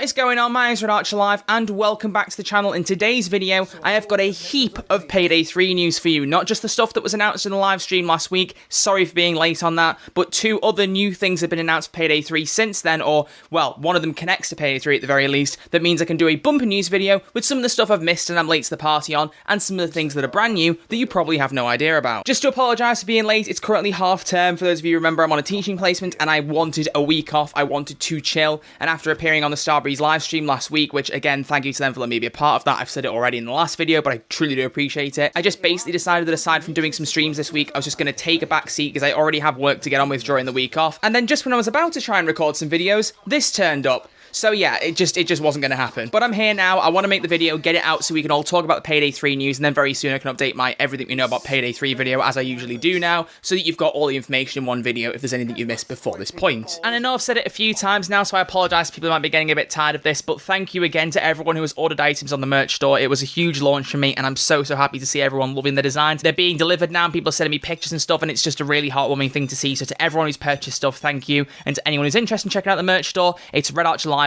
What is going on? My name is RedArcherLive and welcome back to the channel. In today's video, I have got a heap of Payday 3 news for you. Not just the stuff that was announced in the live stream last week, sorry for being late on that, but two other new things have been announced for Payday 3 since then, or, well, one of them connects to Payday 3 at the very least. That means I can do a bumper news video with some of the stuff I've missed and I'm late to the party on, and some of the things that are brand new that you probably have no idea about. Just to apologise for being late, it's currently half term. For those of you who remember, I'm on a teaching placement and I wanted a week off. I wanted to chill, and after appearing on the Starbreeze live stream last week, which again, thank you to them for letting me be a part of that. I've said it already in the last video, but I truly do appreciate it. I just basically decided that aside from doing some streams this week, I was just going to take a back seat because I already have work to get on with during the week off. And then just when I was about to try and record some videos, this turned up. So yeah, it just wasn't going to happen. But I'm here now. I want to make the video, get it out so we can all talk about the Payday 3 news, and then very soon I can update my everything we know about Payday 3 video, as I usually do now, so that you've got all the information in one video if there's anything you missed before this point. And I know I've said it a few times now, so I apologise to people who might be getting a bit tired of this, but thank you again to everyone who has ordered items on the merch store. It was a huge launch for me, and I'm so happy to see everyone loving the designs. They're being delivered now, and people are sending me pictures and stuff, and it's just a really heartwarming thing to see. So to everyone who's purchased stuff, thank you. And to anyone who's interested in checking out the merch store, it's redarcherlive.com.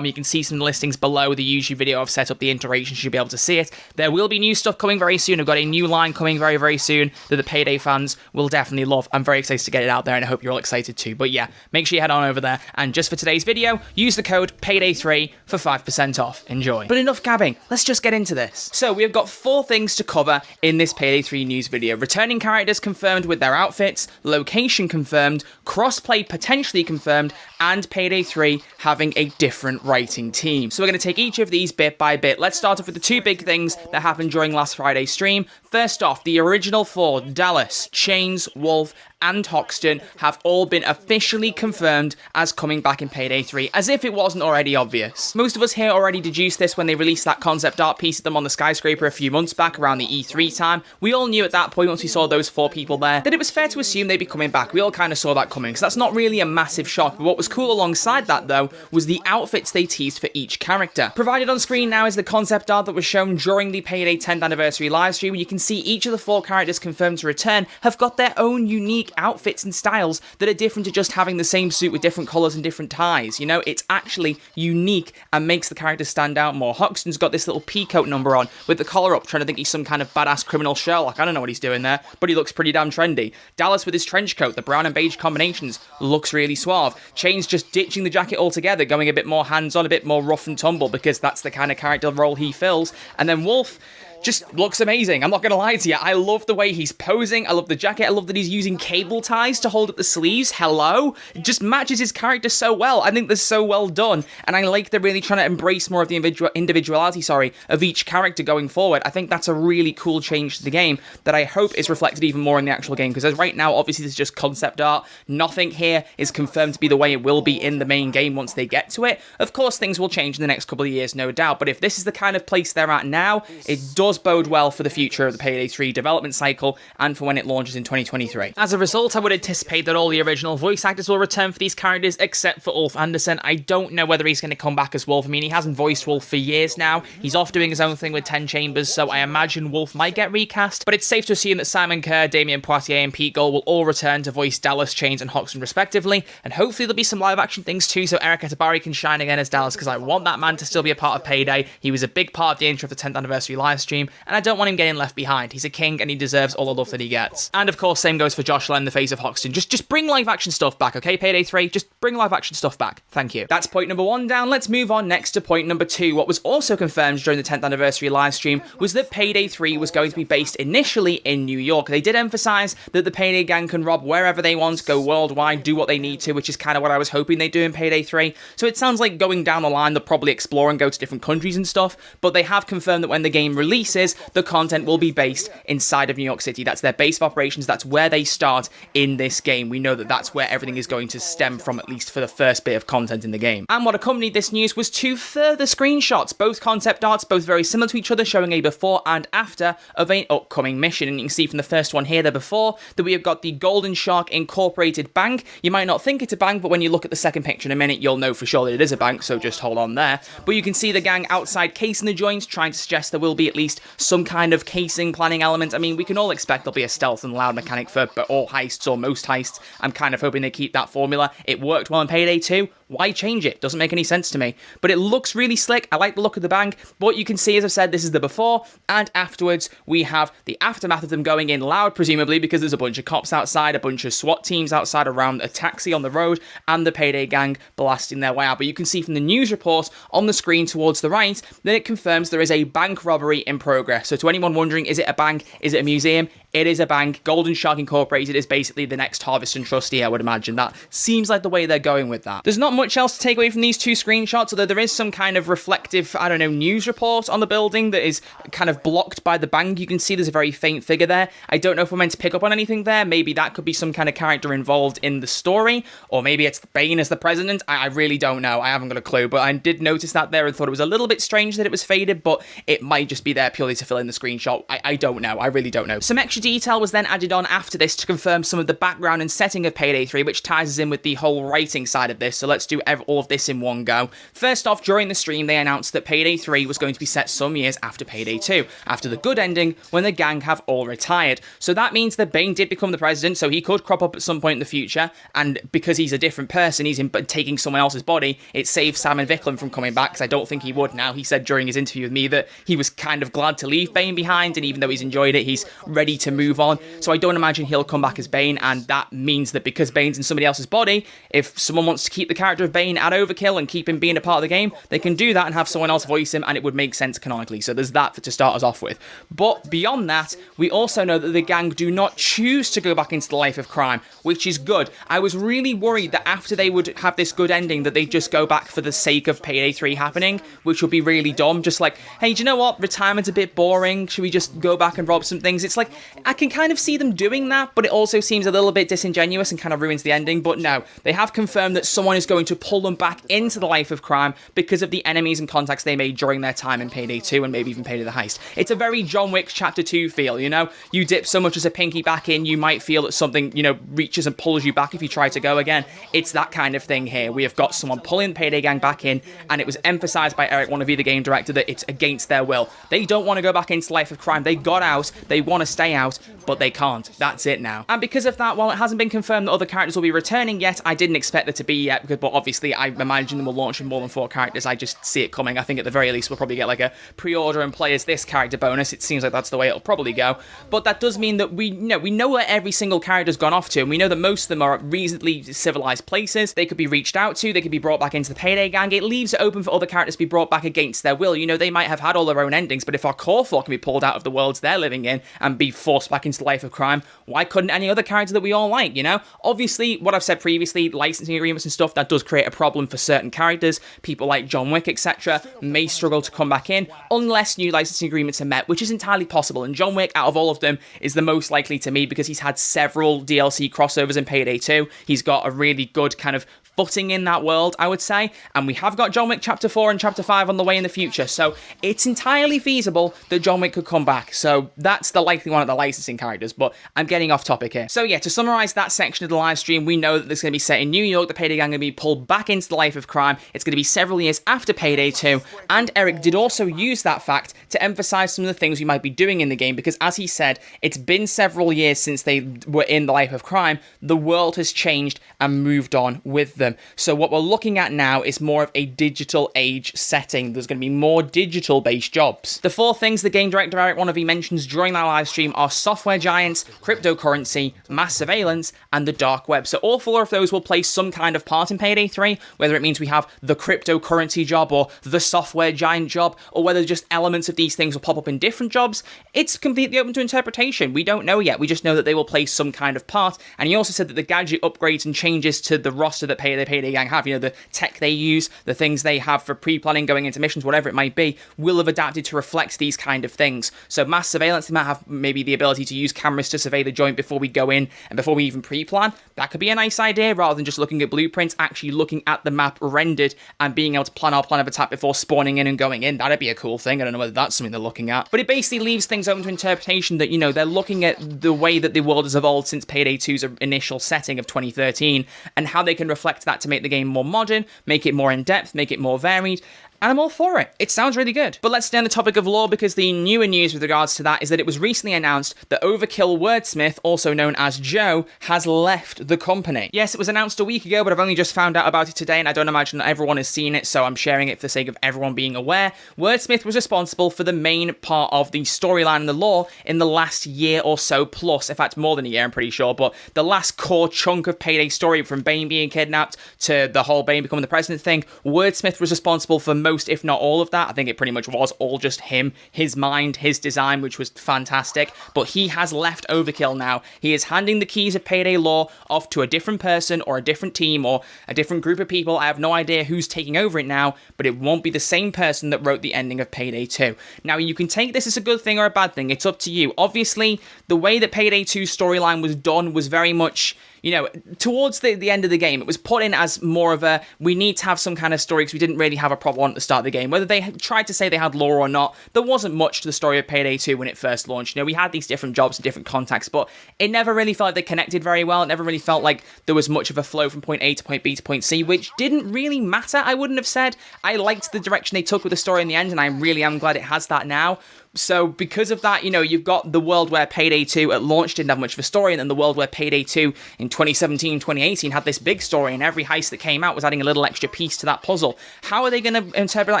You can see some listings below the YouTube video. I've set up the iteration, so you'll be able to see it. There will be new stuff coming very soon. I've got a new line coming very soon that the Payday fans will definitely love. I'm very excited to get it out there, and I hope you're all excited too. But yeah, make sure you head on over there, and just for today's video, use the code Payday3 for 5% off. Enjoy. But enough gabbing, let's just get into this. So we've got 4 things to cover in this Payday 3 news video. Returning characters confirmed with their outfits, location confirmed, crossplay potentially confirmed, and Payday 3 having a different writing team. So we're going to take each of these bit by bit. Let's start off with the 2 big things that happened during last Friday's stream. First off, the original 4, Dallas, Chains, Wolf, and Hoxton, have all been officially confirmed as coming back in Payday 3, as if it wasn't already obvious. Most of us here already deduced this when they released that concept art piece of them on the skyscraper a few months back around the E3 time. We all knew at that point, once we saw those 4 people there, that it was fair to assume they'd be coming back. We all kind of saw that coming, so that's not really a massive shock. But what was cool alongside that, though, was the outfits they teased for each character. Provided on screen now is the concept art that was shown during the Payday 10th anniversary livestream. You can see each of the 4 characters confirmed to return have got their own unique outfits and styles that are different to just having the same suit with different colours and different ties. You know, it's actually unique and makes the characters stand out more. Hoxton's got this little peacoat number on with the collar up, trying to think he's some kind of badass criminal Sherlock. I don't know what he's doing there, but he looks pretty damn trendy. Dallas with his trench coat, the brown and beige combinations, looks really suave. Chain's just ditching the jacket altogether, going a bit more hands-on, a bit more rough and tumble, because that's the kind of character role he fills. And then Wolf just looks amazing. I'm not going to lie to you. I love the way he's posing. I love the jacket. I love that he's using cable ties to hold up the sleeves. Hello? It just matches his character so well. I think they're so well done. And I like they're really trying to embrace more of the individuality of each character going forward. I think that's a really cool change to the game that I hope is reflected even more in the actual game. Because as right now, obviously, this is just concept art. Nothing here is confirmed to be the way it will be in the main game once they get to it. Of course, things will change in the next couple of years, no doubt. But if this is the kind of place they're at now, it does bode well for the future of the Payday 3 development cycle and for when it launches in 2023. As a result, I would anticipate that all the original voice actors will return for these characters except for Ulf Anderson. I don't know whether he's going to come back as Wolf. I mean, he hasn't voiced Wolf for years now. He's off doing his own thing with 10 Chambers, so I imagine Wolf might get recast, but it's safe to assume that Simon Kerr, Damien Poitier, and Pete Gold will all return to voice Dallas, Chains, and Hoxton respectively, and hopefully there'll be some live action things too, so Eric Etabari can shine again as Dallas, because I want that man to still be a part of Payday. He was a big part of the intro of the 10th anniversary livestream, and I don't want him getting left behind. He's a king and he deserves all the love that he gets. And of course, same goes for Josh Len, the face of Hoxton. Just bring live action stuff back, okay, Payday 3? Just bring live action stuff back. Thank you. That's point number 1 down. Let's move on next to point number 2. What was also confirmed during the 10th anniversary livestream was that Payday 3 was going to be based initially in New York. They did emphasize that the Payday gang can rob wherever they want, go worldwide, do what they need to, which is kind of what I was hoping they'd do in Payday 3. So it sounds like going down the line, they'll probably explore and go to different countries and stuff, but they have confirmed that when the game releases, the content will be based inside of New York City. That's their base of operations. That's where they start in this game. We know that that's where everything is going to stem from, at least for the first bit of content in the game. And what accompanied this news was 2 further screenshots, both concept arts, both very similar to each other, showing a before and after of an upcoming mission. And you can see from the first one here, the before, that we have got the Golden Shark Incorporated bank. You might not think it's a bank, but when you look at the second picture in a minute, you'll know for sure that it is a bank, so just hold on there. But you can see the gang outside casing the joints, trying to suggest there will be at least some kind of casing planning element. I mean, we can all expect there'll be a stealth and loud mechanic for all heists or most heists. I'm kind of hoping they keep that formula. It worked well in Payday 2. Why change it? Doesn't make any sense to me. But it looks really slick. I like the look of the bank. But what you can see, as I've said, this is the before, and afterwards we have the aftermath of them going in loud, presumably, because there's a bunch of cops outside, a bunch of SWAT teams outside around a taxi on the road, and the Payday gang blasting their way out. But you can see from the news report on the screen towards the right that it confirms there is a bank robbery in progress. So to anyone wondering, is it a bank? Is it a museum? It is a bank. Golden Shark Incorporated is basically the next Harvest and Trustee, I would imagine. That seems like the way they're going with that. There's not much else to take away from these two screenshots, although there is some kind of reflective, I don't know, news report on the building that is kind of blocked by the bank. You can see there's a very faint figure there. I don't know if we're meant to pick up on anything there. Maybe that could be some kind of character involved in the story, or maybe it's Bane as the president. I really don't know. I haven't got a clue, but I did notice that there and thought it was a little bit strange that it was faded, but it might just be there purely to fill in the screenshot. I don't know. I really don't know. Some extra detail was then added on after this to confirm some of the background and setting of Payday 3, which ties us in with the whole writing side of this, so let's do all of this in one go. First off, during the stream, they announced that Payday 3 was going to be set some years after Payday 2, after the good ending, when the gang have all retired. So that means that Bane did become the president, so he could crop up at some point in the future, and because he's a different person, he's taking someone else's body, it saves Sam and Viklam from coming back, because I don't think he would now. He said during his interview with me that he was kind of glad to leave Bane behind, and even though he's enjoyed it, he's ready to move on. So I don't imagine he'll come back as Bane, and that means that because Bane's in somebody else's body, if someone wants to keep the character of Bane at Overkill and keep him being a part of the game, they can do that and have someone else voice him, and it would make sense canonically. So there's that to start us off with. But beyond that, we also know that the gang do not choose to go back into the life of crime, which is good. I was really worried that after they would have this good ending, that they'd just go back for the sake of Payday 3 happening, which would be really dumb. Just like, hey, do you know what? Retirement's a bit boring. Should we just go back and rob some things? It's like, I can kind of see them doing that, but it also seems a little bit disingenuous and kind of ruins the ending. But no, they have confirmed that someone is going to pull them back into the life of crime because of the enemies and contacts they made during their time in Payday 2 and maybe even Payday the Heist. It's a very John Wick Chapter 2 feel, you know? You dip so much as a pinky back in, you might feel that something, you know, reaches and pulls you back if you try to go again. It's that kind of thing here. We have got someone pulling the Payday gang back in, and it was emphasized by Eric Wannabe, the game director, that it's against their will. They don't want to go back into life of crime. They got out, they want to stay out, but they can't. That's it now. And because of that, while it hasn't been confirmed that other characters will be returning yet, I didn't expect there to be yet, but obviously I imagine them will launch with more than 4 characters. I just see it coming. I think at the very least we'll probably get like a pre-order and play as this character bonus. It seems like that's the way it'll probably go. But that does mean that we know where every single character's gone off to, and we know that most of them are at reasonably civilized places. They could be reached out to, they could be brought back into the Payday gang. It leaves it open for other characters to be brought back against their will. You know, they might have had all their own endings, but if our core floor can be pulled out of the worlds they're living in and be forced back into the life of crime, why couldn't any other character that we all like, you know? Obviously, what I've said previously, licensing agreements and stuff, that does create a problem for certain characters. People like John Wick, etc., may struggle to come back in unless new licensing agreements are met, which is entirely possible. And John Wick, out of all of them, is the most likely to me because he's had several DLC crossovers in Payday 2. He's got a really good kind of footing in that world, I would say, and we have got John Wick Chapter 4 and Chapter 5 on the way in the future, so it's entirely feasible that John Wick could come back. So that's the likely one of the licensing characters, but I'm getting off topic here. So yeah, to summarize that section of the live stream, we know that this is going to be set in New York. The Payday gang are going to be pulled back into the life of crime. It's going to be several years after Payday 2, and Eric did also use that fact to emphasize some of the things we might be doing in the game, because as he said, it's been several years since they were in the life of crime. The world has changed and moved on with them. So what we're looking at now is more of a digital age setting. There's going to be more digital-based jobs. The 4 things the game director Eric Wannabe mentions during that live stream are software giants, cryptocurrency, mass surveillance, and the dark web. So all 4 of those will play some kind of part in Payday 3, whether it means we have the cryptocurrency job or the software giant job, or whether just elements of these things will pop up in different jobs. It's completely open to interpretation. We don't know yet. We just know that they will play some kind of part. And he also said that the gadget upgrades and changes to the roster that Payday gang have, you know, the tech they use, the things they have for pre-planning, going into missions, whatever it might be, will have adapted to reflect these kind of things. So mass surveillance, they might have maybe the ability to use cameras to survey the joint before we go in and before we even pre-plan. That could be a nice idea, rather than just looking at blueprints, actually looking at the map rendered and being able to plan our plan of attack before spawning in and going in. That'd be a cool thing. I don't know whether that's something they're looking at, but it basically leaves things open to interpretation that, you know, they're looking at the way that the world has evolved since Payday 2's initial setting of 2013 and how they can reflect that to make the game more modern, make it more in-depth, make it more varied. and I'm all for it. It sounds really good. But let's stay on the topic of lore, because the newer news with regards to that is that it was recently announced that Overkill wordsmith, also known as Joe, has left the company. Yes, it was announced a week ago, but I've only just found out about it today, and I don't imagine that everyone has seen it, so I'm sharing it for the sake of everyone being aware. Wordsmith was responsible for the main part of the storyline and the lore in the last year or so plus. In fact, more than a year, I'm pretty sure, but the last core chunk of Payday story, from Bane being kidnapped to the whole Bane becoming the president thing, Wordsmith was responsible for most, if not all of that. I think it pretty much was all just him, his mind, his design, which was fantastic. But he has left Overkill now. He is handing the keys of Payday lore off to a different person or a different team or a different group of people. I have no idea who's taking over it now, but it won't be the same person that wrote the ending of Payday 2. Now, you can take this as a good thing or a bad thing. It's up to you. Obviously, the way that Payday 2's storyline was done was very much, you know, towards the end of the game. It was put in as more of a, we need to have some kind of story because we didn't really have a proper one at the start of the game. Whether they tried to say they had lore or not, there wasn't much to the story of Payday 2 when it first launched. You know, we had these different jobs and different contacts, but it never really felt like they connected very well. It never really felt like there was much of a flow from point A to point B to point C, which didn't really matter, I wouldn't have said. I liked the direction they took with the story in the end, and I really am glad it has that now. So because of that, you know, you've got the world where Payday 2 at launch didn't have much of a story, and then the world where Payday 2 in 2017, 2018 had this big story, and every heist that came out was adding a little extra piece to that puzzle. How are they going to interpret that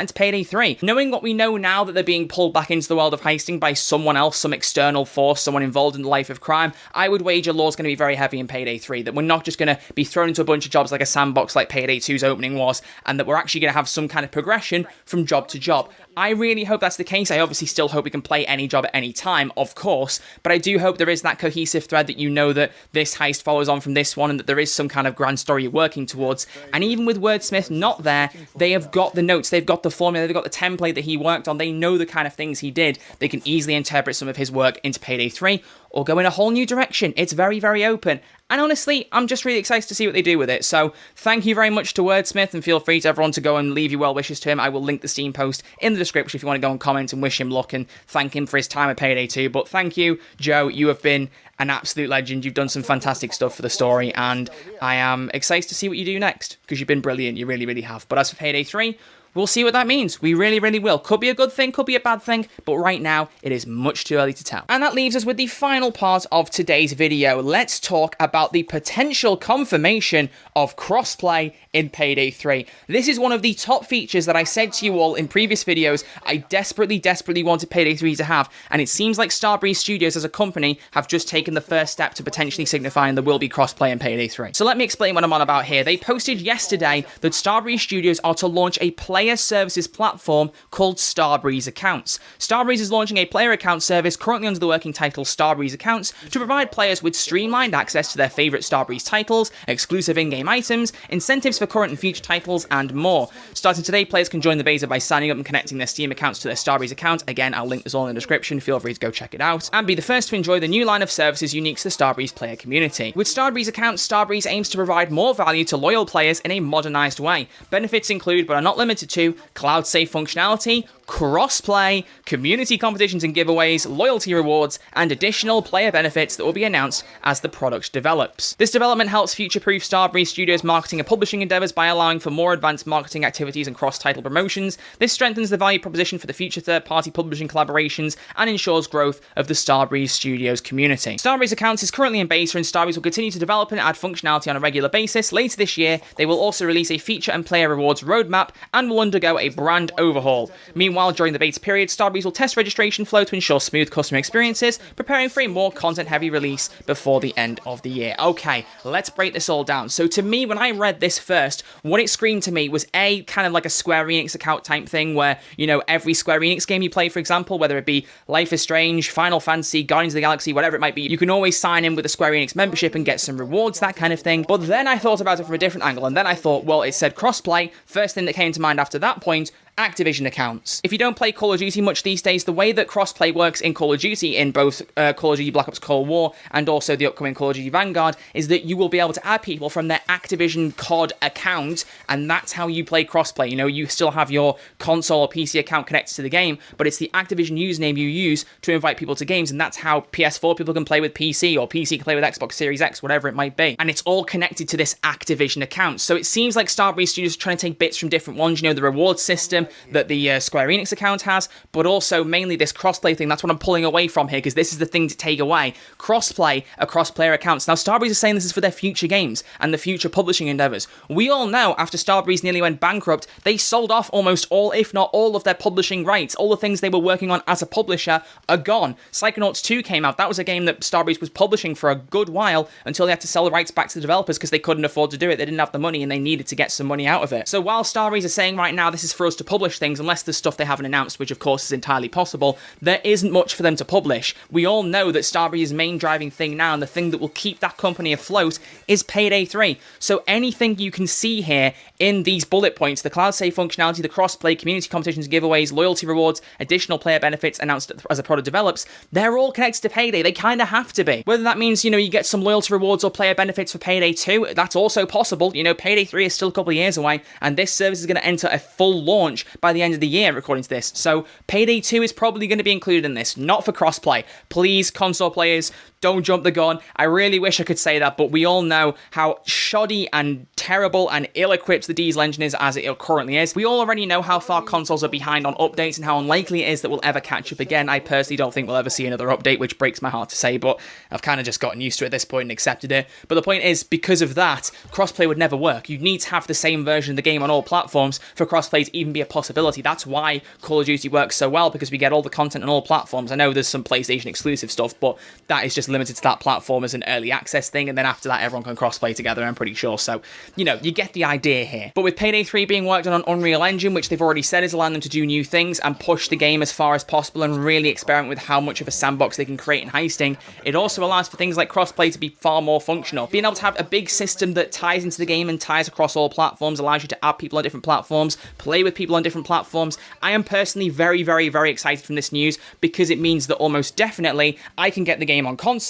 into Payday 3? Knowing what we know now, that they're being pulled back into the world of heisting by someone else, some external force, someone involved in the life of crime, I would wager lore's going to be very heavy in Payday 3, that we're not just going to be thrown into a bunch of jobs like a sandbox like Payday 2's opening was, and that we're actually going to have some kind of progression from job to job. I really hope that's the case. I obviously still hope we can play any job at any time, of course, but I do hope there is that cohesive thread that you know that this heist follows on from this one and that there is some kind of grand story you're working towards. And even with Wordsmith not there, they have got the notes, they've got the formula, they've got the template that he worked on, they know the kind of things he did. They can easily interpret some of his work into Payday 3 or go in a whole new direction. It's very, very open. And honestly, I'm just really excited to see what they do with it. So thank you very much to Wordsmith, and feel free to everyone to go and leave your well wishes to him. I will link the Steam post in the description if you want to go and comment and wish him luck and thank him for his time at Payday 2. But thank you, Joe. You have been an absolute legend. You've done some fantastic stuff for the story, and I am excited to see what you do next, because you've been brilliant. You really, really have. But as for Payday 3, we'll see what that means. We really, really will. Could be a good thing, could be a bad thing, but right now, it is much too early to tell. And that leaves us with the final part of today's video. Let's talk about the potential confirmation of crossplay in Payday 3. This is one of the top features that I said to you all in previous videos I desperately, desperately wanted Payday 3 to have, and it seems like Starbreeze Studios as a company have just taken the first step to potentially signifying there will be crossplay in Payday 3. So let me explain what I'm on about here. They posted yesterday that Starbreeze Studios are to launch a player services platform called Starbreeze Accounts. Starbreeze is launching a player account service currently under the working title Starbreeze Accounts to provide players with streamlined access to their favourite Starbreeze titles, exclusive in-game items, incentives for current and future titles, and more. Starting today, players can join the beta by signing up and connecting their Steam accounts to their Starbreeze account. Again, I'll link this all in the description, feel free to go check it out, and be the first to enjoy the new line of services unique to the Starbreeze player community. With Starbreeze Accounts, Starbreeze aims to provide more value to loyal players in a modernised way. Benefits include, but are not limited to, cloud-safe functionality, crossplay, community competitions and giveaways, loyalty rewards, and additional player benefits that will be announced as the product develops. This development helps future-proof Starbreeze Studios' marketing and publishing endeavours by allowing for more advanced marketing activities and cross-title promotions. This strengthens the value proposition for the future third-party publishing collaborations and ensures growth of the Starbreeze Studios community. Starbreeze Accounts is currently in beta, and Starbreeze will continue to develop and add functionality on a regular basis. Later this year, they will also release a feature and player rewards roadmap and will undergo a brand overhaul. Meanwhile, during the beta period, Starbreeze will test registration flow to ensure smooth customer experiences, preparing for a more content-heavy release before the end of the year. Okay, let's break this all down. So to me, when I read this first, what it screamed to me was a kind of like a Square Enix account type thing where, you know, every Square Enix game you play, for example, whether it be Life is Strange, Final Fantasy, Guardians of the Galaxy, whatever it might be, you can always sign in with a Square Enix membership and get some rewards, that kind of thing. But then I thought about it from a different angle, and then I thought, well, it said crossplay. First thing that came to mind after that point, Activision accounts. If you don't play Call of Duty much these days, the way that crossplay works in Call of Duty, in both Call of Duty Black Ops Cold War and also the upcoming Call of Duty Vanguard, is that you will be able to add people from their Activision COD account, and that's how you play crossplay. You know, you still have your console or PC account connected to the game, but it's the Activision username you use to invite people to games, and that's how PS4 people can play with PC, or PC can play with Xbox Series X, whatever it might be. And it's all connected to this Activision account. So it seems like Starbreeze Studios are trying to take bits from different ones, you know, the reward system, that the Square Enix account has, but also mainly this crossplay thing. That's what I'm pulling away from here, because this is the thing to take away. Crossplay across player accounts. Now, Starbreeze is saying this is for their future games and the future publishing endeavors. We all know after Starbreeze nearly went bankrupt, they sold off almost all, if not all, of their publishing rights. All the things they were working on as a publisher are gone. Psychonauts 2 came out. That was a game that Starbreeze was publishing for a good while until they had to sell the rights back to the developers because they couldn't afford to do it. They didn't have the money and they needed to get some money out of it. So while Starbreeze is saying right now this is for us to publish things, unless there's stuff they haven't announced, which of course is entirely possible, there isn't much for them to publish. We all know that Starbreeze's main driving thing now, and the thing that will keep that company afloat, is Payday 3. So anything you can see here in these bullet points, the cloud save functionality, the crossplay, community competitions, giveaways, loyalty rewards, additional player benefits announced as a product develops, they're all connected to Payday. They kind of have to be. Whether that means, you know, you get some loyalty rewards or player benefits for Payday 2, that's also possible. You know, Payday 3 is still a couple of years away, and this service is going to enter a full launch by the end of the year, according to this. So Payday 2 is probably going to be included in this, not for crossplay. Please, console players, don't jump the gun. I really wish I could say that, but we all know how shoddy and terrible and ill-equipped the diesel engine is as it currently is. We all already know how far consoles are behind on updates and how unlikely it is that we'll ever catch up again. I personally don't think we'll ever see another update, which breaks my heart to say, but I've kind of just gotten used to it at this point and accepted it. But the point is, because of that, crossplay would never work. You'd need to have the same version of the game on all platforms for crossplay to even be a possibility. That's why Call of Duty works so well, because we get all the content on all platforms. I know there's some PlayStation exclusive stuff, but that is just limited to that platform as an early access thing, and then after that everyone can crossplay together, I'm pretty sure. So, you know, you get the idea here. But with Payday 3 being worked on Unreal Engine, which they've already said is allowing them to do new things and push the game as far as possible and really experiment with how much of a sandbox they can create in heisting, it also allows for things like crossplay to be far more functional. Being able to have a big system that ties into the game and ties across all platforms allows you to add people on different platforms, play with people on different platforms. I am personally very, very, very excited from this news, because it means that almost definitely I can get the game on console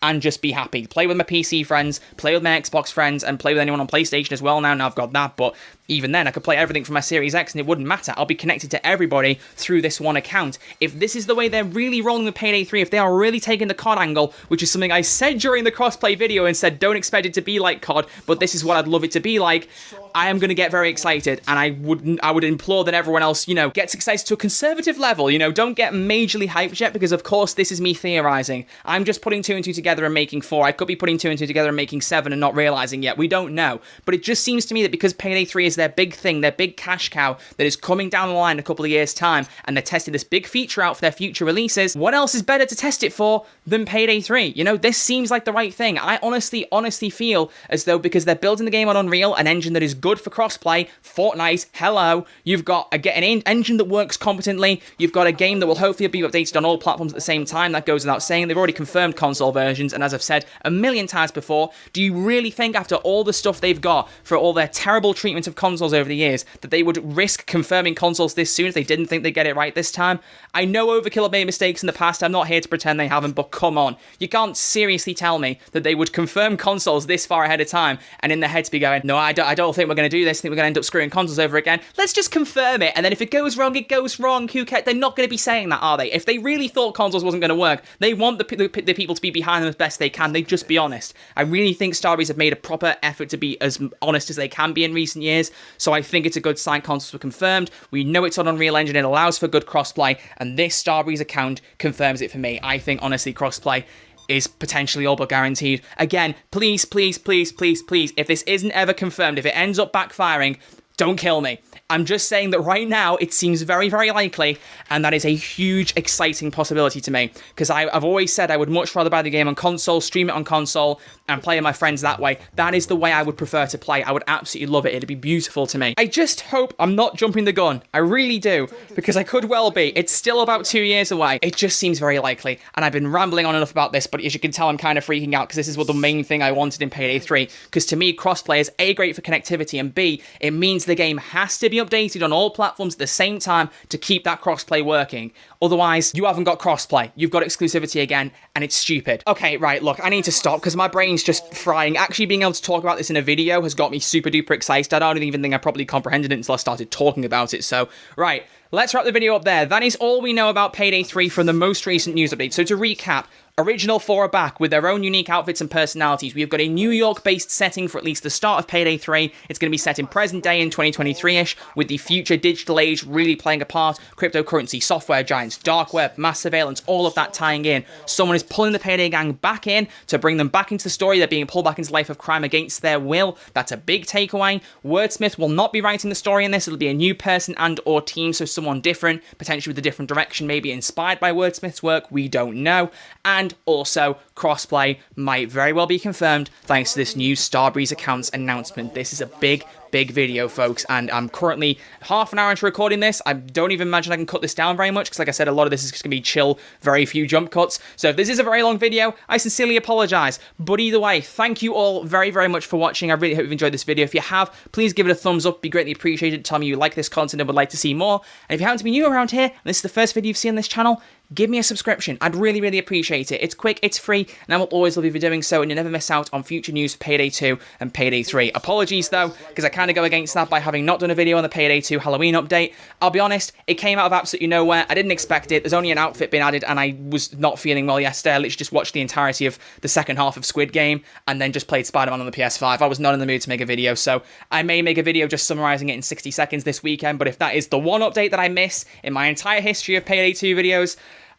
and just be happy. Play with my PC friends, play with my Xbox friends, and play with anyone on PlayStation as well now I've got that, but even then, I could play everything from my Series X and it wouldn't matter. I'll be connected to everybody through this one account. If this is the way they're really rolling with Payday 3, if they are really taking the COD angle, which is something I said during the crossplay video and said don't expect it to be like COD, but this is what I'd love it to be like, I am going to get very excited, and I would implore that everyone else, you know, gets excited to a conservative level. You know, don't get majorly hyped yet, because of course this is me theorizing. I'm just putting 2 and 2 together and making 4. I could be putting 2 and 2 together and making 7 and not realizing yet. We don't know. But it just seems to me that because Payday 3 is their big thing, their big cash cow that is coming down the line in a couple of years' time, and they're testing this big feature out for their future releases, what else is better to test it for than Payday 3? You know, this seems like the right thing. I honestly feel as though, because they're building the game on Unreal, an engine that is good for crossplay, Fortnite, hello, you've got an engine that works competently, you've got a game that will hopefully be updated on all platforms at the same time. That goes without saying. They've already confirmed console versions, and as I've said a million times before, do you really think after all the stuff they've got for all their terrible treatment of consoles over the years that they would risk confirming consoles this soon if they didn't think they'd get it right this time? I know Overkill have made mistakes in the past, I'm not here to pretend they haven't, but come on, you can't seriously tell me that they would confirm consoles this far ahead of time and in their heads be going, no, I don't think we're going to do this, I think we're going to end up screwing consoles over again, let's just confirm it, and then if it goes wrong, it goes wrong, who cares? They're not going to be saying that, are they? If they really thought consoles wasn't going to work, they want the people to be behind them as best they can, they'd just be honest. I really think Starbreeze have made a proper effort to be as honest as they can be in recent years, so I think it's a good sign consoles were confirmed. We know it's on Unreal Engine, it allows for good crossplay, and this Starbreeze account confirms it for me. I think, honestly, crossplay is potentially all but guaranteed. Again, please, please, please, please, please, if this isn't ever confirmed, if it ends up backfiring, don't kill me. I'm just saying that right now it seems very, very likely, and that is a huge, exciting possibility to me, because I've always said I would much rather buy the game on console, stream it on console, and play with my friends that way. That is the way I would prefer to play. I would absolutely love it. It'd be beautiful to me. I just hope I'm not jumping the gun. I really do, because I could well be. It's still about 2 years away. It just seems very likely, and I've been rambling on enough about this, but as you can tell, I'm kind of freaking out, because this is what the main thing I wanted in Payday 3, because to me, crossplay is A, great for connectivity, and B, it means the game has to be updated on all platforms at the same time to keep that crossplay working. Otherwise, you haven't got crossplay. You've got exclusivity again, and it's stupid. Okay, right, look, I need to stop because my brain's just frying. Actually being able to talk about this in a video has got me super duper excited. I don't even think I properly comprehended it until I started talking about it. So, right, let's wrap the video up there. That is all we know about Payday 3 from the most recent news update. So to recap, Original 4 are back with their own unique outfits and personalities. We've got a New York-based setting for at least the start of Payday 3. It's going to be set in present day in 2023-ish, with the future digital age really playing a part. Cryptocurrency, software giants, dark web, mass surveillance, all of that tying in. Someone is pulling the Payday gang back in to bring them back into the story. They're being pulled back into life of crime against their will. That's a big takeaway. Wordsmith will not be writing the story in this. It'll be a new person and or team, so someone different, potentially with a different direction, maybe inspired by Wordsmith's work. We don't know. And also, Crossplay might very well be confirmed thanks to this new Starbreeze accounts announcement. This is a big video, folks, and I'm currently half an hour into recording this. I don't even imagine I can cut this down very much, because like I said, a lot of this is just going to be chill, very few jump cuts. So if this is a very long video, I sincerely apologize. But either way, thank you all very much for watching. I really hope you've enjoyed this video. If you have, please give it a thumbs up. It'd be greatly appreciated. Tell me you like this content and would like to see more. And if you happen to be new around here, and this is the first video you've seen on this channel, give me a subscription. I'd really appreciate it. It's quick, it's free, and I will always love you for doing so, and you'll never miss out on future news for Payday 2 and Payday 3. Apologies, though, because I kind of go against that by having not done a video on the Payday 2 Halloween update. I'll be honest, it came out of absolutely nowhere. I didn't expect it. There's only an outfit being added, and I was not feeling well yesterday. I literally just watched the entirety of the second half of Squid Game, and then just played Spider-Man on the PS5. I was not in the mood to make a video, so I may make a video just summarizing it in 60 seconds this weekend, but if that is the one update that I miss in my entire history of Payday 2 videos,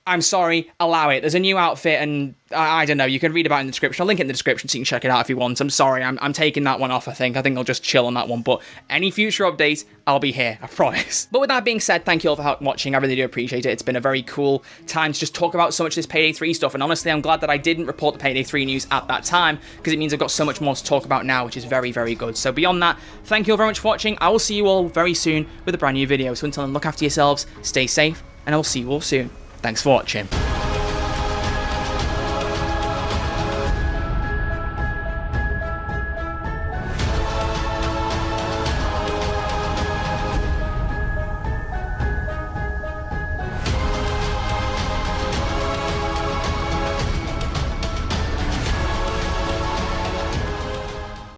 I'm sorry, allow it. There's a new outfit, and I don't know, you can read about it in the description. I'll link it in the description so you can check it out if you want. I'm sorry, I'm taking that one off, I think. I'll just chill on that one, but any future updates, I'll be here, I promise. But with that being said, thank you all for watching. I really do appreciate it. It's been a very cool time to just talk about so much of this Payday 3 stuff, and honestly, I'm glad that I didn't report the Payday 3 news at that time, because it means I've got so much more to talk about now, which is very good. So beyond that, thank you all very much for watching. I will see you all very soon with a brand new video. So until then, look after yourselves, stay safe, and I will see you all soon. Thanks for watching.